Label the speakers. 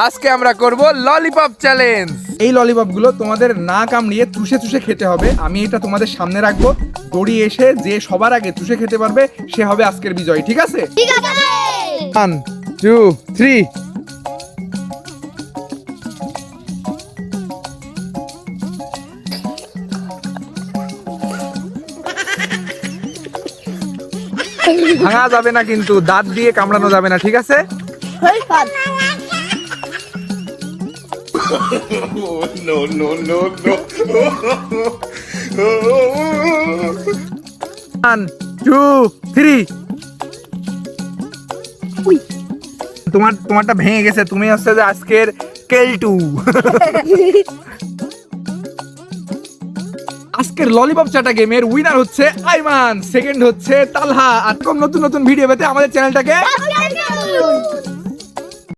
Speaker 1: আজকে আমরা করব ললিপপ চ্যালেঞ্জ।
Speaker 2: এই ললিপপ গুলো তোমাদের না কামড়িয়ে চুষে চুষে খেতে হবে। আমি এটা তোমাদের সামনে রাখবো, দড়ি এসে যে সবার আগে চুষে খেতে পারবে সে হবে আজকের বিজয়ী, ঠিক আছে?
Speaker 3: ঠিক আছে
Speaker 1: 1 2 3। ভাঙা যাবে না, কিন্তু দাঁত দিয়ে কামড়ানো যাবে না, ঠিক আছে?
Speaker 4: No, no, no, no.
Speaker 1: 1 2 3। তোমারটা ভেঙে গেছে, তুমি হচ্ছে যে আজকের কেলটু। আজকের ললিপপ চাটা গেমের উইনার হচ্ছে আইমান, সেকেন্ড হচ্ছে তালহা। আর নতুন নতুন ভিডিও পেতে আমাদের চ্যানেলটাকে
Speaker 3: সাবস্ক্রাইব করুন।